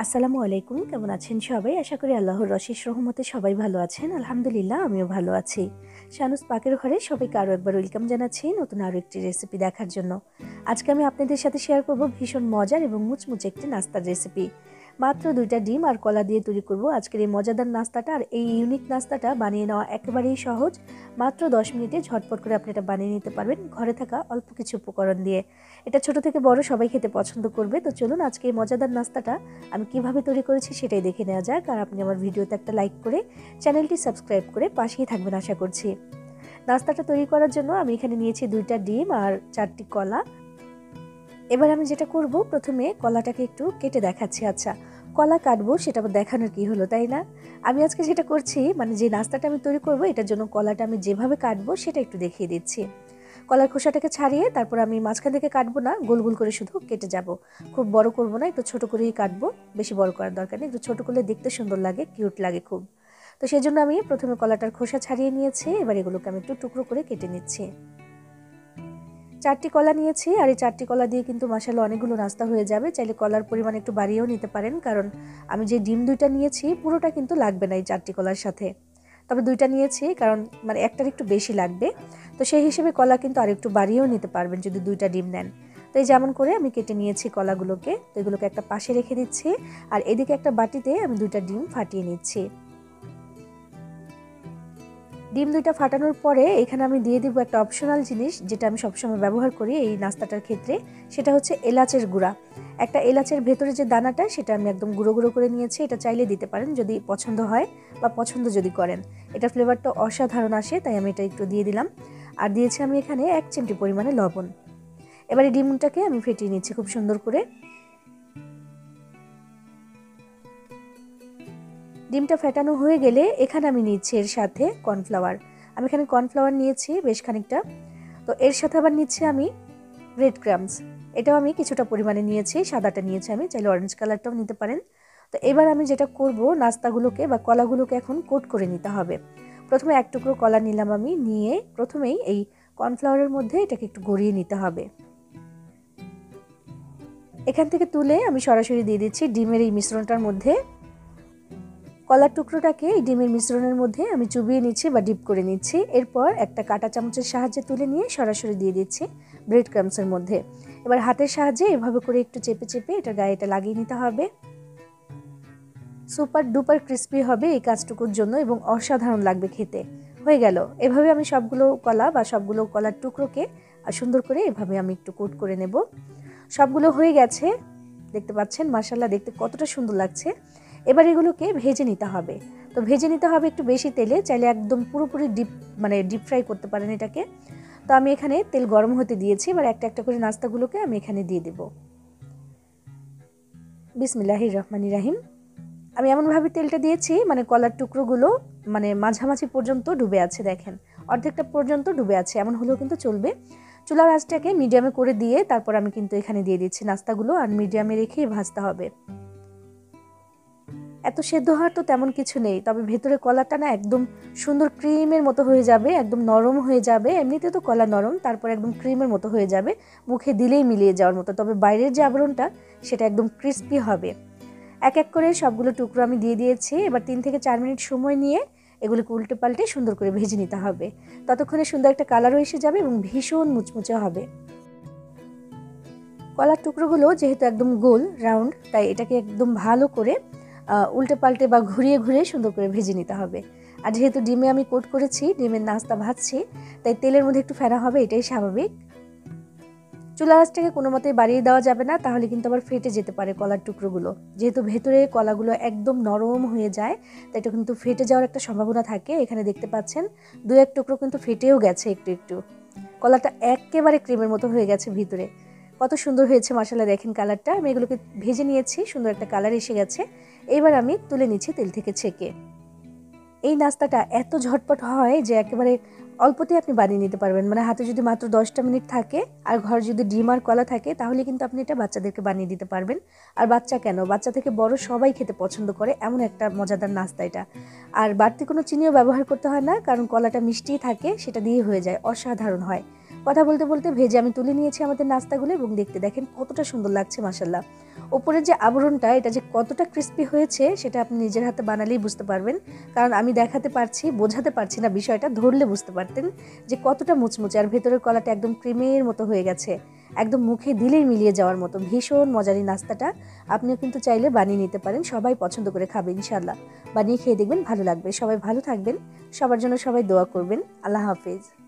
আসসালামু আলাইকুম, কেমন আছেন সবাই? আশা করি আল্লাহর অশেষ রহমতে সবাই ভালো আছেন। আলহামদুলিল্লাহ, আমিও ভালো আছি। শানুস পাকের ঘরে সবাইকে আরও একবার ওয়েলকাম জানাচ্ছি নতুন আরও একটি রেসিপি দেখার জন্য। আজকে আমি আপনাদের সাথে শেয়ার করব ভীষণ মজার এবং মুচমুচে একটি নাস্তার রেসিপি। মাত্র 2টা ডিম আর কলা দিয়ে তৈরি করব আজকের এই মজাদার নাস্তাটা। আর এই ইউনিক নাস্তাটা বানিয়ে নেওয়া একেবারেই সহজ। মাত্র 10 মিনিটে ঝটপট করে আপনি এটা বানিয়ে নিতে পারবেন ঘরে থাকা অল্প কিছু উপকরণ দিয়ে। এটা ছোট থেকে বড় সবাই খেতে পছন্দ করবে। তো চলুন আজকে এই মজাদার নাস্তাটা আমি কিভাবে তৈরি করেছি সেটাই দেখে নেওয়া যাক। আর আপনি আমার ভিডিওতে একটা লাইক করে চ্যানেলটি সাবস্ক্রাইব করে পাশেই থাকবেন আশা করছি। নাস্তাটা তৈরি করার জন্য আমি এখানে নিয়েছি 2টা ডিম আর 4টি কলা। এবার আমি যেটা করব, প্রথমে কলাটাকে একটু কেটে দেখাচ্ছি। আচ্ছা, কলা কাটবো সেটা আবার দেখানোর কি হলো, তাই না? আমি আজকে যেটা করছি, মানে যে নাস্তাটা আমি তৈরি করব এটার জন্য কলাটা আমি যেভাবে কাটবো সেটা একটু দেখিয়ে দিচ্ছি। কলার খোসাটাকে ছাড়িয়ে তারপর আমি মাঝখান থেকে কাটবো না, গোল গোল করে শুধু কেটে যাব। খুব বড় করব না, একটু ছোট করেই কাটবো। বেশি বড় করার দরকার নেই, একটু ছোট করলে দেখতে সুন্দর লাগে, কিউট লাগে খুব। তো সেই জন্য আমি প্রথমে কলাটার খোসা ছাড়িয়ে নিয়েছি। এবার এগুলোকে আমি একটু টুকরো করে কেটে নিচ্ছি। 4টি কলা নিয়েছি, আর এই 4টি কলা দিয়ে কিন্তু মাশাআল্লাহ অনেকগুলো নাস্তা হয়ে যাবে। চাইলে কলার পরিমাণ একটু বাড়িয়েও নিতে পারেন, কারণ আমি যে ডিম 2টা নিয়েছি পুরোটা কিন্তু লাগবে না এই 4টি কলার সাথে। তবে 2টা নিয়েছি কারণ মানে একটার একটু বেশি লাগবে, তো সেই হিসেবে কলা কিন্তু আর একটু বাড়িয়েও নিতে পারবেন যদি 2টা ডিম নেন। তো এই যেমন করে আমি কেটে নিয়েছি কলাগুলোকে, তো এগুলোকে একটা পাশে রেখে দিচ্ছি। আর এদিকে একটা বাটিতে আমি 2টা ডিম ফাটিয়ে নিচ্ছি। ডিম 2টা ফাটানোর পরে এখানে আমি দিয়ে দিব একটা অপশনাল জিনিস, যেটা আমি সবসময় ব্যবহার করি এই নাস্তাটার ক্ষেত্রে। সেটা হচ্ছে এলাচের গুঁড়া। একটা এলাচের ভেতরে যে দানাটা, সেটা আমি একদম গুঁড়ো গুঁড়ো করে নিয়েছি। এটা চাইলে দিতে পারেন যদি পছন্দ হয় বা পছন্দ যদি করেন। এটা ফ্লেভারটা অসাধারণ আসে, তাই আমি এটা একটু দিয়ে দিলাম। আর দিয়েছি আমি এখানে 1 চিমটি পরিমাণে লবণ। এবারে ডিমটাকে আমি ফেটিয়ে নিচ্ছি খুব সুন্দর করে। ডিমটা ফেটানো হয়ে গেলে এখানে আমি নিচ্ছি এর সাথে কর্নফ্লাওয়ার। আমি এখানে কর্নফ্লাওয়ার নিয়েছি বেশ খানিকটা। তো এর সাথে আবার নিচ্ছি আমি ব্রেড ক্রাম্বস। এটাও আমি কিছুটা পরিমাণে নিয়েছি, সাদাটা নিয়েছি আমি, চাইলে অরেঞ্জ কালারটাও নিতে পারেন। তো এবার আমি যেটা করব, নাস্তাগুলোকে বা কলাগুলোকে এখন কোট করে নিতে হবে। প্রথমে 1 টুকরো কলা নিলাম আমি, নিয়ে প্রথমেই এই কর্নফ্লাওয়ারের মধ্যে এটাকে একটু গড়িয়ে নিতে হবে। এখান থেকে তুলে আমি সরাসরি দিয়ে দিচ্ছি ডিমের এই মিশ্রণটার মধ্যে। কলার টুকরোটাকে এই ডিমের মিশ্রণের মধ্যে আমি চুবিয়ে নিচ্ছি বা ডিপ করে নিচ্ছি। এরপর একটা কাঁটা চামচের সাহায্যে তুলে নিয়ে সরাসরি দিয়ে দিচ্ছি ব্রেড ক্রাম্বসের মধ্যে। এবার হাতের সাহায্যে এভাবে করে একটু চেপে চেপে এটার গায়ে এটা লাগিয়ে নিতে হবে। সুপার ডুপার ক্রিস্পি হবে এই কাজটুকুর জন্য এবং অসাধারণ লাগবে খেতে। হয়ে গেল। এভাবে আমি সবগুলো কলা বা সবগুলো কলার টুকরোকে সুন্দর করে এভাবে আমি একটু কোট করে নেব। সবগুলো হয়ে গেছে, দেখতে পাচ্ছেন মাশাআল্লাহ দেখতে কতটা সুন্দর লাগছে। এবার এগুলোকে ভেজে নিতে হবে। তো ভেজে নিতে হবে একটু বেশি তেলে, চাইলে একদম পুরোপুরি ডিপ ফ্রাই করতে পারেন এটাকে। তো আমি এখানে তেল গরম হতে দিয়েছি। এবার একটা একটা করে নাস্তাগুলোকে আমি এখানে দিয়ে দেব। বিসমিল্লাহির রহমানির রহিম। আমি এমনভাবে তেলটা দিয়েছি মানে কলার টুকরোগুলো মানে মাঝামাঝি পর্যন্ত ডুবে আছে, দেখেন অর্ধেকটা পর্যন্ত ডুবে আছে, এমন হলেও কিন্তু চলবে। চুলার আঁচটাকে মিডিয়ামে করে দিয়ে তারপর আমি কিন্তু এখানে দিয়ে দিচ্ছি নাস্তাগুলো, আর মিডিয়ামে রেখে ভাজতে হবে। এত সেদ্ধ হওয়ার তো তেমন কিছু নেই, তবে ভেতরে কলাটা না একদম সুন্দর ক্রিমের মতো হয়ে যাবে, একদম নরম হয়ে যাবে। এমনিতে তো কলা নরম, তারপর একদম ক্রিমের মতো হয়ে যাবে, মুখে দিলেই মিলিয়ে যাওয়ার মতো। তবে বাইরের যে আবরণটা সেটা একদম ক্রিস্পি হবে। এক এক করে সবগুলো টুকরো আমি দিয়ে দিয়েছি। এবার 3 থেকে 4 মিনিট সময় নিয়ে এগুলোকে উল্টে পাল্টে সুন্দর করে ভেজে নিতে হবে। ততক্ষণে সুন্দর একটা কালারও এসে যাবে এবং ভীষণ মুচমুচে হবে। কলার টুকরোগুলো যেহেতু একদম গোল রাউন্ড, তাই এটাকে একদম ভালো করে উল্টে পাল্টে বা ঘুরিয়ে ঘুরিয়ে সুন্দর করে ভেজে নিতে হবে। আর যেহেতু ডিমে আমি কোট করেছি, ডিমের নাস্তা ভাজছি, তাই তেলের মধ্যে একটু ফেনা হবে, এটাই স্বাভাবিক। চুলার আঁচটাকে কোনো মতেই বাড়িয়ে দেওয়া যাবে না, তাহলে কিন্তু আবার ফেটে যেতে পারে কলার টুকরোগুলো। যেহেতু ভেতরে কলাগুলো একদম নরম হয়ে যায়, তাই এটা কিন্তু ফেটে যাওয়ার একটা সম্ভাবনা থাকে। এখানে দেখতে পাচ্ছেন 2-1 টুকরো কিন্তু ফেটেও গেছে একটু একটু। কলাটা একেবারে ক্রিমের মতো হয়ে গেছে ভিতরে। কত সুন্দর হয়েছে মাশাআল্লাহ, দেখেন কালারটা। আমি এগুলোকে ভেজে নিয়েছি, সুন্দর একটা কালার এসে গেছে। এবার আমি তুলে নিচ্ছি তেল থেকে ছেঁকে। এই নাস্তাটা এত ঝটপট হয় যে একেবারে অল্পতেই আপনি বানিয়ে নিতে পারবেন। মানে হাতে যদি মাত্র 10টা মিনিট থাকে আর ঘরে যদি ডিম আর কলা থাকে, তাহলে কিন্তু আপনি এটা বাচ্চাদেরকে বানিয়ে দিতে পারবেন। আর বাচ্চা কেন, বাচ্চা থেকে বড় সবাই খেতে পছন্দ করে এমন একটা মজাদার নাস্তা এটা। আর বাড়তি কোনো চিনিও ব্যবহার করতে হয় না, কারণ কলাটা মিষ্টিই থাকে, সেটা দিয়ে হয়ে যায়, অসাধারণ হয়। কথা বলতে বলতে ভেজে আমি তুলে নিয়েছি আমাদের নাস্তাগুলো এবং দেখতে দেখেন কতটা সুন্দর লাগছে মাশাআল্লাহ। ওপরের যে আবরণটা এটা যে কতটা ক্রিস্পি হয়েছে সেটা আপনি নিজের হাতে বানালেই বুঝতে পারবেন। কারণ আমি দেখাতে পারছি, বোঝাতে পারছি না, বিষয়টা ধরলে বুঝতে পারতেন যে কতটা মুচমুচে, আর ভেতরের কলাটা একদম ক্রিমের মতো হয়ে গেছে, একদম মুখে দিলেই মিলিয়ে যাওয়ার মতো ভীষণ মজার এই নাস্তাটা। আপনিও কিন্তু চাইলে বানিয়ে নিতে পারেন, সবাই পছন্দ করে খাবে ইনশাআল্লাহ। বানিয়ে খেয়ে দেখবেন ভালো লাগবে। সবাই ভালো থাকবেন, সবার জন্য সবাই দোয়া করবেন। আল্লাহ হাফেজ।